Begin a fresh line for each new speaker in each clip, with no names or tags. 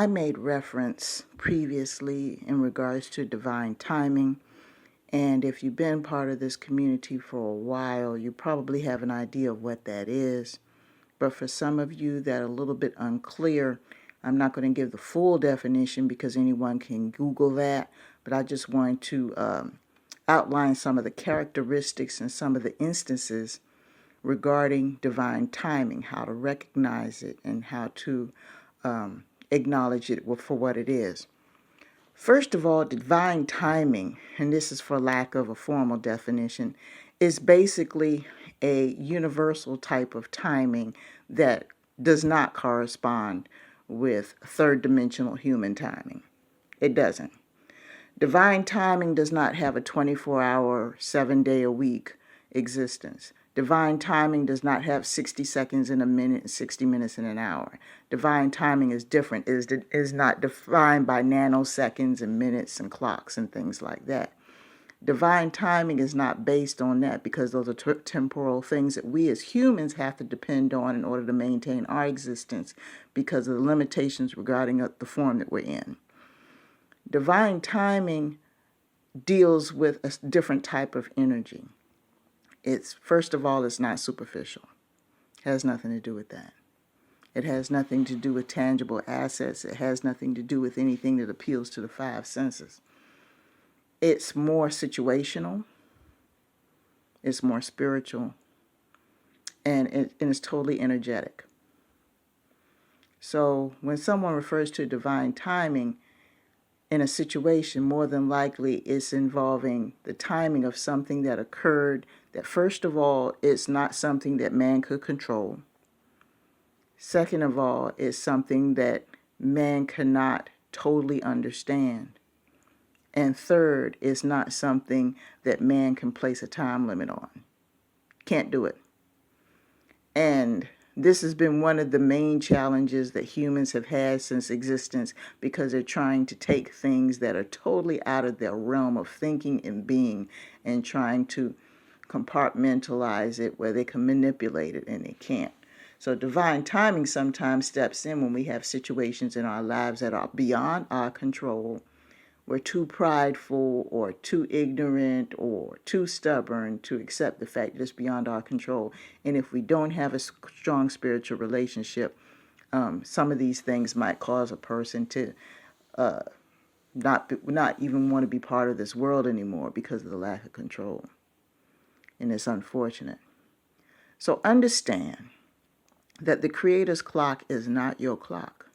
I made reference previously in regards to divine timing, and if you've been part of this community for a while, you probably have an idea of what that is. But for some of you that are a little bit unclear, I'm not going to give the full definition because anyone can Google that, but I just wanted to outline some of the characteristics and some of the instances regarding divine timing, how to recognize it, and how to acknowledge it for what it is. First of all, divine timing, and this is for lack of a formal definition, is basically a universal type of timing that does not correspond with third dimensional human timing. It doesn't. Divine timing does not have a 24-hour, 7-day-a-week existence. Divine timing does not have 60 seconds in a minute and 60 minutes in an hour. Divine timing is different. It is not defined by nanoseconds and minutes and clocks and things like that. Divine timing is not based on that because those are temporal things that we as humans have to depend on in order to maintain our existence because of the limitations regarding the form that we're in. Divine timing deals with a different type of energy. First of all, it's not superficial. It has nothing to do with that. It has nothing to do with tangible assets. It has nothing to do with anything that appeals to the five senses. It's more situational. It's more spiritual. And it's totally energetic. So when someone refers to divine timing in a situation, more than likely it's involving the timing of something that occurred that, first of all, it's not something that man could control. Second of all, it's something that man cannot totally understand. And third, it's not something that man can place a time limit on. Can't do it. And this has been one of the main challenges that humans have had since existence because they're trying to take things that are totally out of their realm of thinking and being and trying to compartmentalize it where they can manipulate it, and they can't. So divine timing sometimes steps in when we have situations in our lives that are beyond our control. We're too prideful or too ignorant or too stubborn to accept the fact that it's beyond our control. And if we don't have a strong spiritual relationship, some of these things might cause a person to not even want to be part of this world anymore because of the lack of control. And it's unfortunate. So understand that the Creator's clock is not your clock.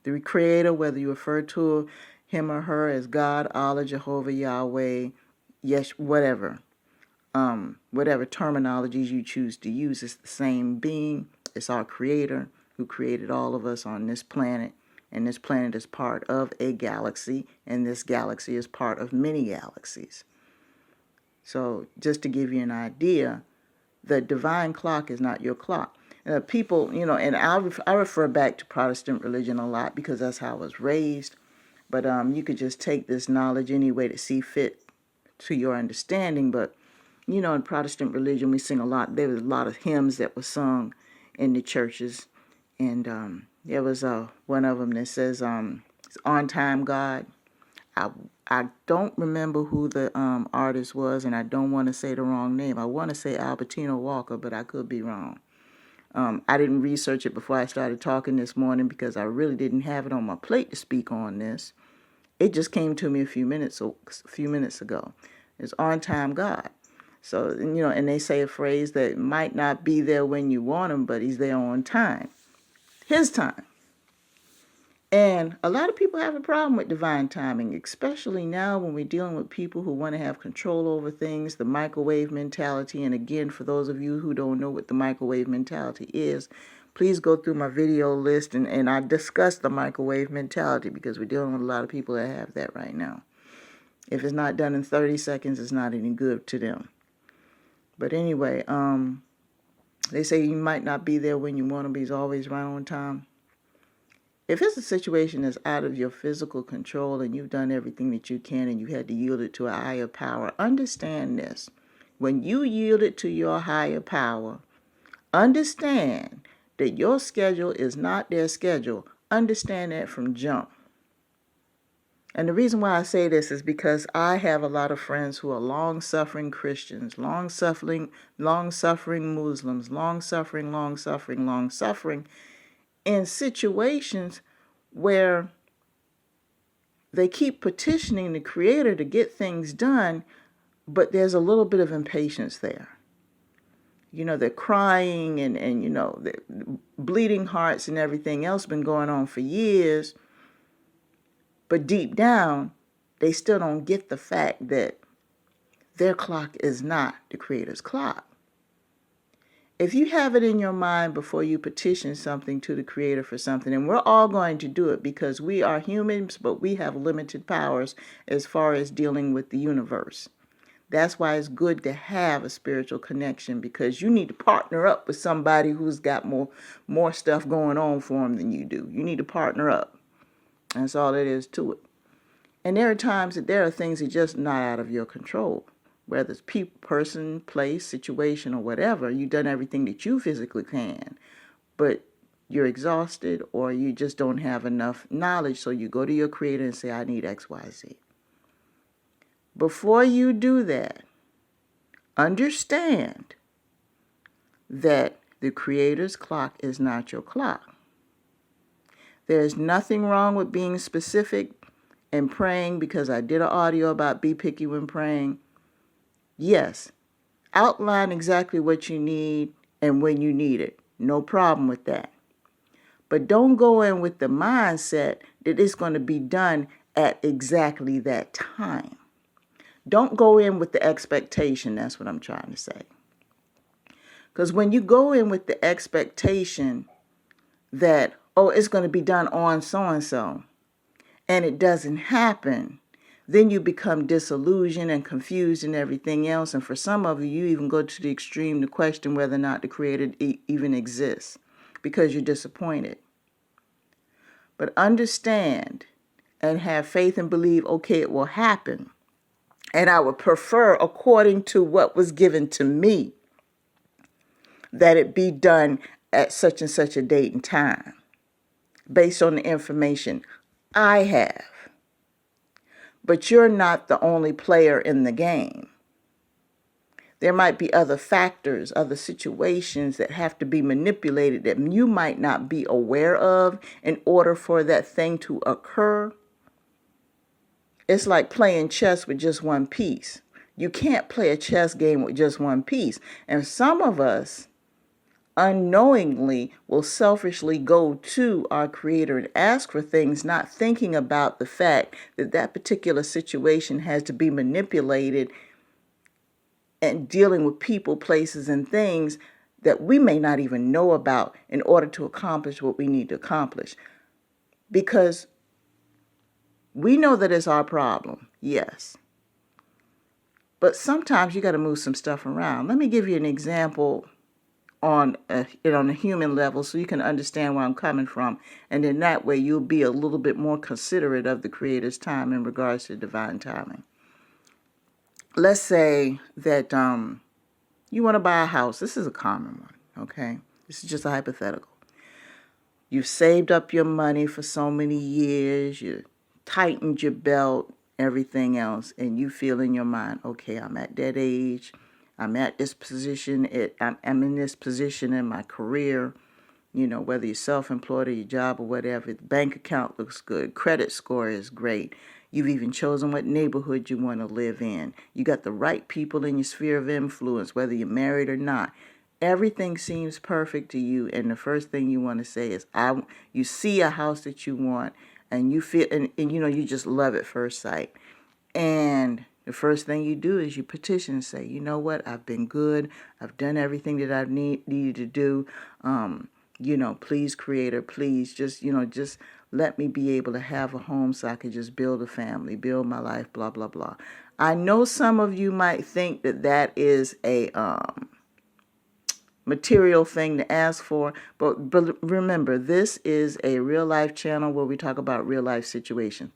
The Creator, whether you refer to him or her as God, Allah, Jehovah, Yahweh, yes, whatever terminologies you choose to use, it's the same being. It's our Creator who created all of us on this planet, and this planet is part of a galaxy, and this galaxy is part of many galaxies. So just to give you an idea, the divine clock is not your clock. People, and I refer back to Protestant religion a lot because that's how I was raised. But you could just take this knowledge any way to see fit to your understanding. But, in Protestant religion, we sing a lot. There was a lot of hymns that were sung in the churches. And there was one of them that says, it's On Time God. I don't remember who the artist was, and I don't want to say the wrong name. I want to say Albertino Walker, but I could be wrong. I didn't research it before I started talking this morning because I really didn't have it on my plate to speak on this. It just came to me a few minutes ago. It's On Time God. So, and they say a phrase that might not be there when you want him, but he's there on time. His time. And a lot of people have a problem with divine timing, especially now when we're dealing with people who want to have control over things, the microwave mentality. And again, for those of you who don't know what the microwave mentality is, please go through my video list and I discuss the microwave mentality because we're dealing with a lot of people that have that right now. If it's not done in 30 seconds, it's not any good to them. But anyway, they say you might not be there when you want him, but he's always right on time. If it's a situation that's out of your physical control and you've done everything that you can and you had to yield it to a higher power, understand this. When you yield it to your higher power, understand that your schedule is not their schedule. understand that from jump. And the reason why I say this is because I have a lot of friends who are long-suffering Christians, long-suffering Muslims, long-suffering, in situations where they keep petitioning the Creator to get things done, but there's a little bit of impatience there. They're crying and the bleeding hearts and everything else been going on for years. But deep down, they still don't get the fact that their clock is not the Creator's clock. If you have it in your mind before you petition something to the Creator for something, and we're all going to do it because we are humans, but we have limited powers as far as dealing with the universe. That's why it's good to have a spiritual connection, because you need to partner up with somebody who's got more stuff going on for them than you do. You need to partner up. That's all it is to it. And there are times that there are things that are just not out of your control. Whether it's people, person, place, situation, or whatever, you've done everything that you physically can, but you're exhausted or you just don't have enough knowledge, so you go to your Creator and say, I need X, Y, Z. Before you do that, understand that the Creator's clock is not your clock. There's nothing wrong with being specific and praying, because I did an audio about be picky when praying. Yes, outline exactly what you need and when you need it. No problem with that. But don't go in with the mindset that it's going to be done at exactly that time. Don't go in with the expectation. That's what I'm trying to say. Because when you go in with the expectation that, it's going to be done on so-and-so, and it doesn't happen, then you become disillusioned and confused and everything else. And for some of you, you even go to the extreme to question whether or not the Creator even exists, because you're disappointed. But understand and have faith and believe, okay, it will happen. And I would prefer, according to what was given to me, that it be done at such and such a date and time, based on the information I have. But you're not the only player in the game. There might be other factors, other situations that have to be manipulated that you might not be aware of in order for that thing to occur. It's like playing chess with just one piece. You can't play a chess game with just one piece. And some of us unknowingly will selfishly go to our Creator and ask for things, not thinking about the fact that that particular situation has to be manipulated and dealing with people, places, and things that we may not even know about in order to accomplish what we need to accomplish. Because we know that it's our problem, yes. But sometimes you got to move some stuff around. Let me give you an example on a human level so you can understand where I'm coming from. And in that way, you'll be a little bit more considerate of the Creator's time in regards to divine timing. Let's say that you want to buy a house. This is a common one, okay? This is just a hypothetical. You've saved up your money for so many years. You tightened your belt, everything else, and you feel in your mind, okay, I'm at that age. I'm at this position. I'm in this position in my career, whether you're self-employed or your job or whatever. The bank account looks good. Credit score is great. You've even chosen what neighborhood you want to live in. You got the right people in your sphere of influence, whether you're married or not. Everything seems perfect to you, and the first thing you want to say is, you see a house that you want, and you feel, and you just love at first sight. And the first thing you do is you petition and say, you know what, I've been good. I've done everything that I've needed to do. Please, Creator, please, just let me be able to have a home so I could just build a family, build my life, blah, blah, blah. I know some of you might think that is a material thing to ask for, but remember, this is a real life channel where we talk about real life situations.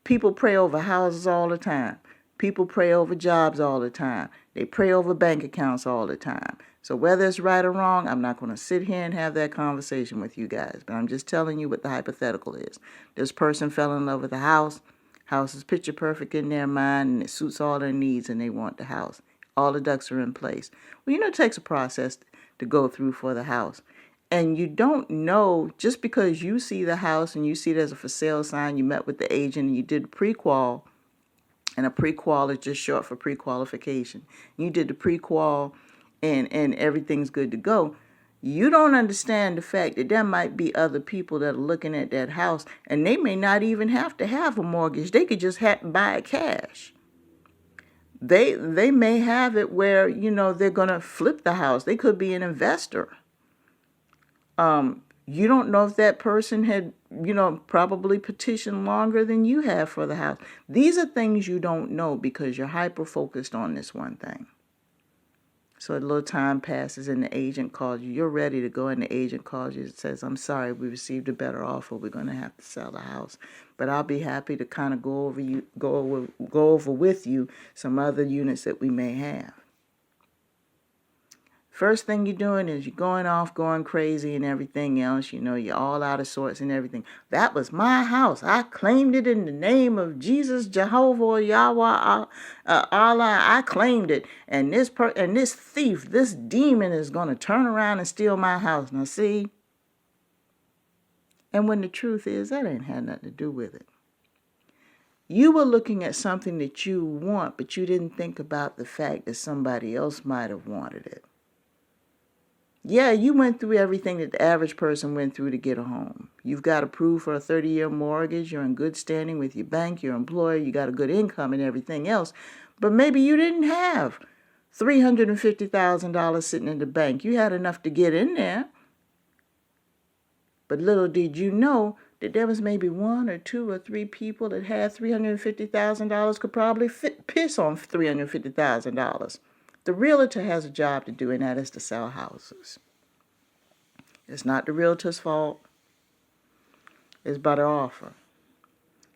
People pray over houses all the time. People pray over jobs all the time. They pray over bank accounts all the time. So whether it's right or wrong, I'm not going to sit here and have that conversation with you guys. But I'm just telling you what the hypothetical is. This person fell in love with the house. House is picture perfect in their mind, and it suits all their needs, and they want the house. All the ducks are in place. Well, it takes a process to go through for the house. And you don't know, just because you see the house and you see it as a for sale sign, you met with the agent and you did a pre-qual, and a pre-qual is just short for pre-qualification. You did the pre-qual and everything's good to go. You don't understand the fact that there might be other people that are looking at that house, and they may not even have to have a mortgage. They could just buy it cash. They may have it where, they're going to flip the house. They could be an investor. You don't know if that person had, probably petitioned longer than you have for the house. These are things you don't know because you're hyper-focused on this one thing. So a little time passes and the agent calls you. You're ready to go, and the agent calls you and says, I'm sorry, we received a better offer. We're going to have to sell the house. But I'll be happy to kind of go over with you some other units that we may have. First thing you're doing is you're going crazy and everything else. You're all out of sorts and everything. That was my house. I claimed it in the name of Jesus, Jehovah, Yahweh, Allah. I claimed it. And this thief, this demon is going to turn around and steal my house. Now see? And when the truth is, that ain't had nothing to do with it. You were looking at something that you want, but you didn't think about the fact that somebody else might have wanted it. Yeah, you went through everything that the average person went through to get a home. You've got approved for a 30-year mortgage. You're in good standing with your bank, your employer. You got a good income and everything else. But maybe you didn't have $350,000 sitting in the bank. You had enough to get in there. But little did you know that there was maybe 1 or 2 or 3 people that had $350,000 could probably piss on $350,000. The realtor has a job to do, and that is to sell houses. It's not the realtor's fault. It's by the offer.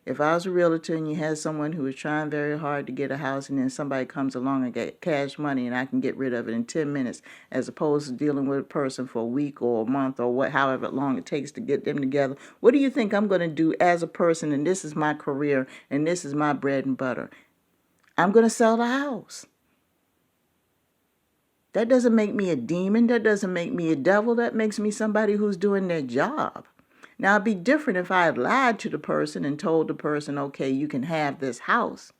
If I was a realtor and you had someone who was trying very hard to get a house, and then somebody comes along and get cash money and I can get rid of it in 10 minutes, as opposed to dealing with a person for a week or a month or however long it takes to get them together, what do you think I'm going to do as a person? And this is my career and this is my bread and butter. I'm going to sell the house. That doesn't make me a demon. That doesn't make me a devil. That makes me somebody who's doing their job. Now, it'd be different if I had lied to the person and told the person, okay, you can have this house.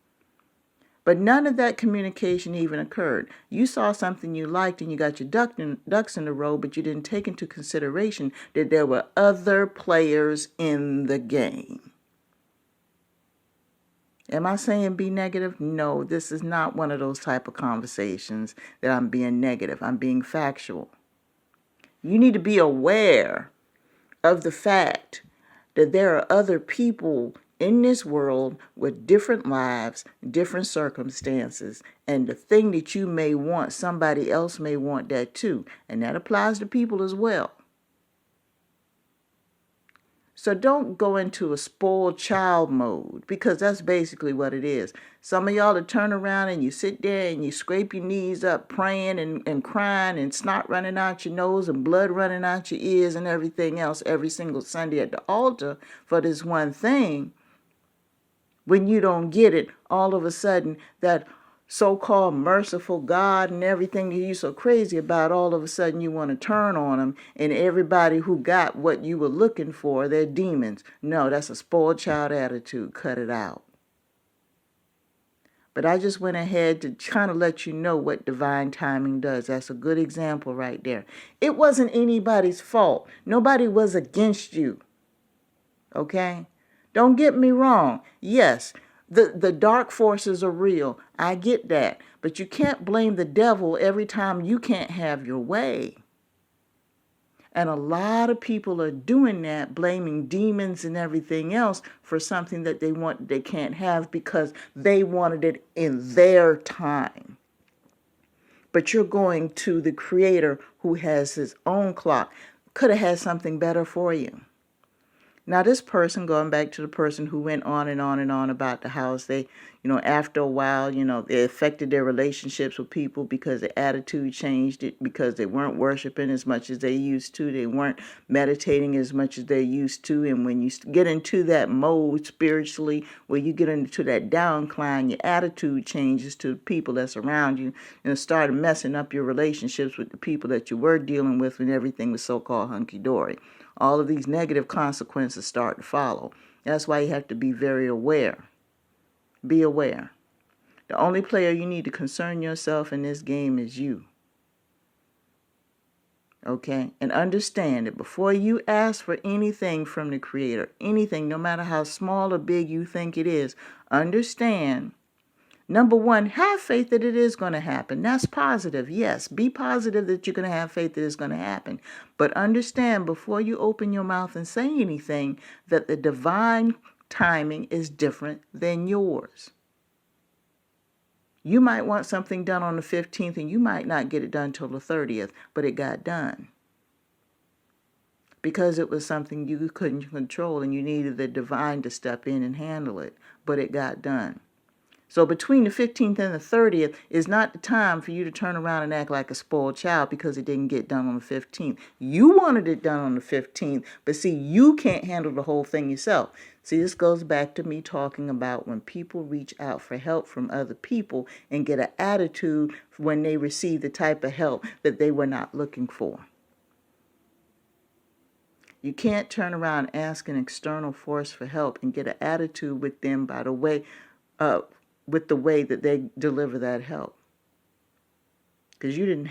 But none of that communication even occurred. You saw something you liked and you got your ducks in a row, but you didn't take into consideration that there were other players in the game. Am I saying be negative? No, this is not one of those type of conversations that I'm being negative. I'm being factual. You need to be aware of the fact that there are other people in this world with different lives, different circumstances, and the thing that you may want, somebody else may want that too. And that applies to people as well. So don't go into a spoiled child mode, because that's basically what it is. Some of y'all that turn around and you sit there and you scrape your knees up praying and crying and snot running out your nose and blood running out your ears and everything else every single Sunday at the altar for this one thing. When you don't get it, all of a sudden that so-called merciful God and everything that you're so crazy about, all of a sudden you want to turn on them, and everybody who got what you were looking for, they're demons. No, that's a spoiled child attitude. Cut it out. But I just went ahead to kind of let you know what divine timing does. That's a good example right there. It wasn't anybody's fault. Nobody was against you. Okay? Don't get me wrong. Yes, the dark forces are real. I get that. But you can't blame the devil every time you can't have your way. And a lot of people are doing that, blaming demons and everything else for something that they can't have because they wanted it in their time. But you're going to the Creator who has his own clock. Could have had something better for you. Now, this person, going back to the person who went on and on and on about the house, they, After a while, it affected their relationships with people because their attitude changed, it because they weren't worshiping as much as they used to. They weren't meditating as much as they used to. And when you get into that mode spiritually, where you get into that downcline, your attitude changes to the people that's around you, and it started messing up your relationships with the people that you were dealing with when everything was so-called hunky-dory. All of these negative consequences start to follow. That's why you have to be very aware. Be aware. The only player you need to concern yourself in this game is you. Okay? And understand that before you ask for anything from the Creator, anything, no matter how small or big you think it is, understand, number one, have faith that it is going to happen. That's positive. Yes, be positive that you're going to have faith that it's going to happen. But understand before you open your mouth and say anything that the divine timing is different than yours. You might want something done on the 15th and you might not get it done till the 30th, but it got done. Because it was something you couldn't control and you needed the divine to step in and handle it, but it got done. So between the 15th and the 30th is not the time for you to turn around and act like a spoiled child because it didn't get done on the 15th. You wanted it done on the 15th, but see, you can't handle the whole thing yourself. See, this goes back to me talking about when people reach out for help from other people and get an attitude when they receive the type of help that they were not looking for. You can't turn around and ask an external force for help and get an attitude with them by the way with the way that they deliver that help. Because you didn't